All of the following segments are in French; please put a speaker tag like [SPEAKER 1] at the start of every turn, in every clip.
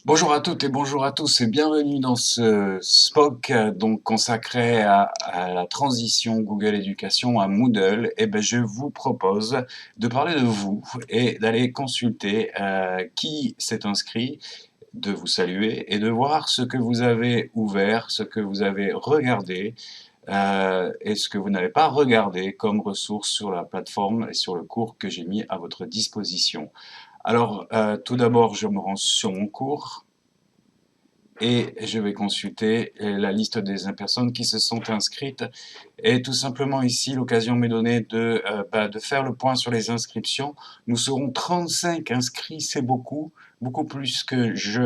[SPEAKER 1] Bonjour à toutes et bonjour à tous et bienvenue dans ce SPOC donc consacré à la transition Google Éducation à Moodle. Et ben, je vous propose de parler de vous et d'aller consulter qui s'est inscrit, de vous saluer et de voir ce que vous avez ouvert, ce que vous avez regardé et ce que vous n'avez pas regardé comme ressources sur la plateforme et sur le cours que j'ai mis à votre disposition. Alors, tout d'abord, je me rends sur mon cours et je vais consulter la liste des personnes qui se sont inscrites. Et tout simplement ici, l'occasion m'est donnée de faire le point sur les inscriptions. Nous serons 35 inscrits, c'est beaucoup, beaucoup plus que je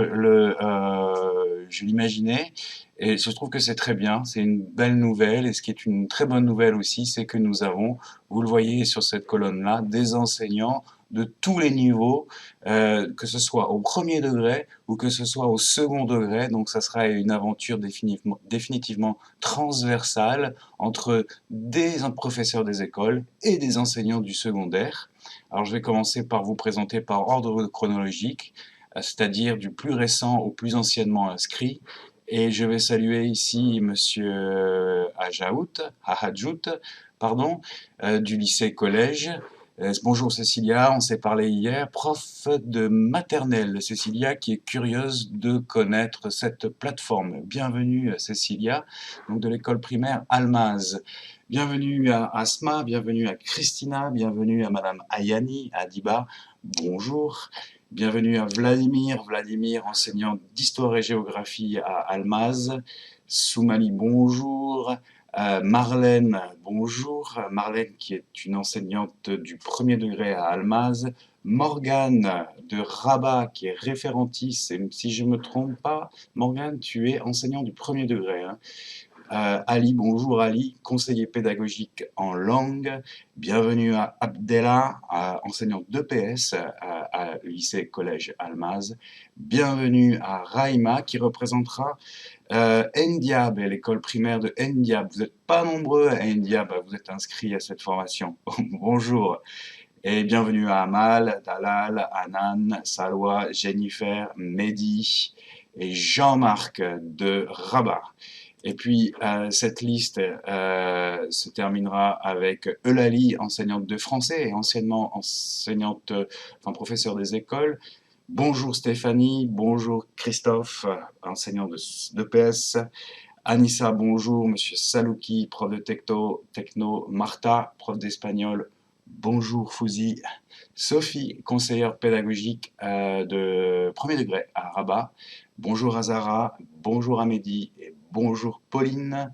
[SPEAKER 1] l'imaginais. Et je trouve que c'est très bien, c'est une belle nouvelle. Et ce qui est une très bonne nouvelle aussi, c'est que nous avons, vous le voyez sur cette colonne-là, des enseignants de tous les niveaux, que ce soit au premier degré ou que ce soit au second degré. Donc ça sera une aventure définitivement transversale entre des professeurs des écoles et des enseignants du secondaire. Alors je vais commencer par vous présenter par ordre chronologique, c'est-à-dire du plus récent au plus anciennement inscrit. Et je vais saluer ici Monsieur Hahajout, pardon, du lycée collège. Bonjour Cécilia, on s'est parlé hier, prof de maternelle. Cécilia qui est curieuse de connaître cette plateforme. Bienvenue Cécilia, donc de l'école primaire Almaz. Bienvenue à Asma, bienvenue à Christina, bienvenue à Madame Ayani, Adiba, bonjour. Bienvenue à Vladimir, enseignant d'histoire et géographie à Almaz. Soumali, bonjour. Marlène, bonjour. Marlène qui est une enseignante du premier degré à Almaz. Morgane de Rabat qui est référentiste, et si je ne me trompe pas, Morgane, tu es enseignant du premier degré, hein. Ali, bonjour Ali, conseiller pédagogique en langue. Bienvenue à Abdellah, enseignant d'EPS à lycée collège Almaz. Bienvenue à Raïma qui représentera Ndiab et l'école primaire de Ndiab. Vous n'êtes pas nombreux à Ndiab, vous êtes inscrits à cette formation. Bonjour et bienvenue à Amal, Dalal, Anan, Salwa, Jennifer, Mehdi et Jean-Marc de Rabat. Et puis, cette liste se terminera avec Eulalie, enseignante de français et anciennement enseignante, enfin professeure des écoles. Bonjour Stéphanie, bonjour Christophe, enseignant de PS. Anissa, bonjour. Monsieur Salouki, prof de techno. Martha, prof d'espagnol. Bonjour Fouzi. Sophie, conseillère pédagogique de premier degré à Rabat. Bonjour Azara, bonjour Amédi et bonjour Pauline.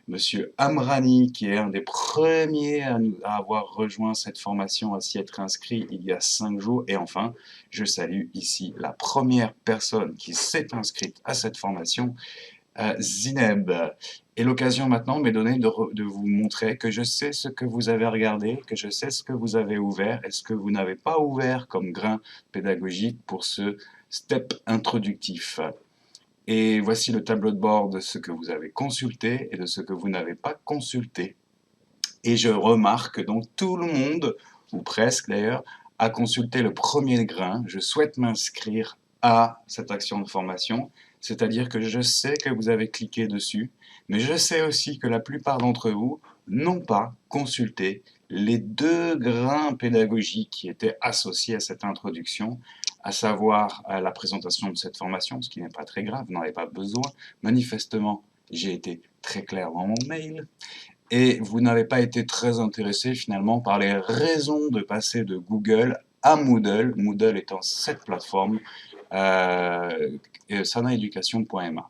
[SPEAKER 1] Monsieur Amrani, qui est un des premiers à avoir rejoint cette formation, à s'y être inscrit il y a 5 jours. Et enfin, je salue ici la première personne qui s'est inscrite à cette formation, Zineb. Et l'occasion maintenant m'est donnée de vous montrer que je sais ce que vous avez regardé, que je sais ce que vous avez ouvert et ce que vous n'avez pas ouvert comme grain pédagogique pour ce step introductif. Et voici le tableau de bord de ce que vous avez consulté et de ce que vous n'avez pas consulté. Et je remarque donc tout le monde, ou presque d'ailleurs, a consulté le premier grain. Je souhaite m'inscrire à cette action de formation, c'est-à-dire que je sais que vous avez cliqué dessus, mais je sais aussi que la plupart d'entre vous n'ont pas consulté les 2 grains pédagogiques qui étaient associés à cette introduction, à savoir à la présentation de cette formation, ce qui n'est pas très grave, vous n'en avez pas besoin. Manifestement, j'ai été très clair dans mon mail. Et vous n'avez pas été très intéressé finalement par les raisons de passer de Google à Moodle, Moodle étant cette plateforme, sanaeducation.ma.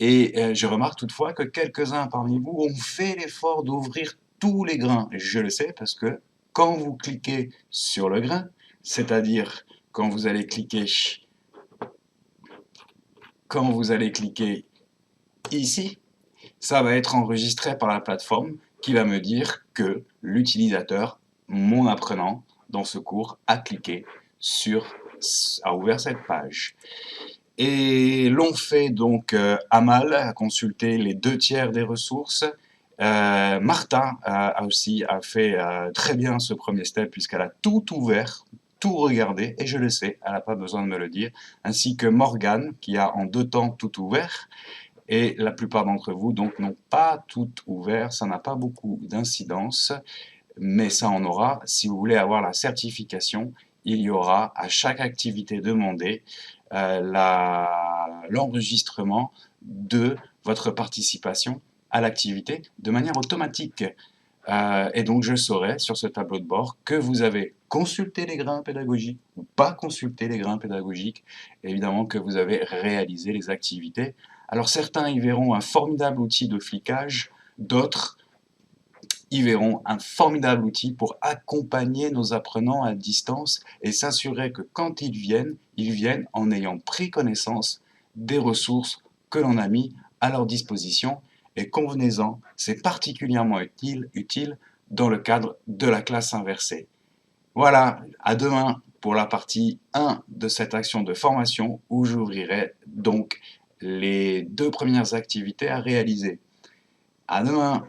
[SPEAKER 1] Et je remarque toutefois que quelques-uns parmi vous ont fait l'effort d'ouvrir tous les grains. Je le sais parce que quand vous cliquez sur le grain, c'est-à-dire quand vous allez cliquer ici, ça va être enregistré par la plateforme qui va me dire que l'utilisateur, mon apprenant, dans ce cours, a ouvert cette page. Et l'on fait donc Amal a consulté les 2 tiers des ressources. Martha aussi a fait très bien ce premier step puisqu'elle a tout ouvert, tout regarder, et je le sais, elle n'a pas besoin de me le dire, ainsi que Morgane, qui a en 2 temps tout ouvert, et la plupart d'entre vous donc n'ont pas tout ouvert, ça n'a pas beaucoup d'incidence, mais ça en aura. Si vous voulez avoir la certification, il y aura à chaque activité demandée l'enregistrement de votre participation à l'activité de manière automatique. Et donc je saurai sur ce tableau de bord que vous avez consulté les grains pédagogiques ou pas consulté les grains pédagogiques, évidemment que vous avez réalisé les activités. Alors certains y verront un formidable outil de flicage, d'autres y verront un formidable outil pour accompagner nos apprenants à distance et s'assurer que quand ils viennent en ayant pris connaissance des ressources que l'on a mis à leur disposition. Et convenez-en, c'est particulièrement utile dans le cadre de la classe inversée. Voilà, à demain pour la partie 1 de cette action de formation où j'ouvrirai donc les 2 premières activités à réaliser. À demain!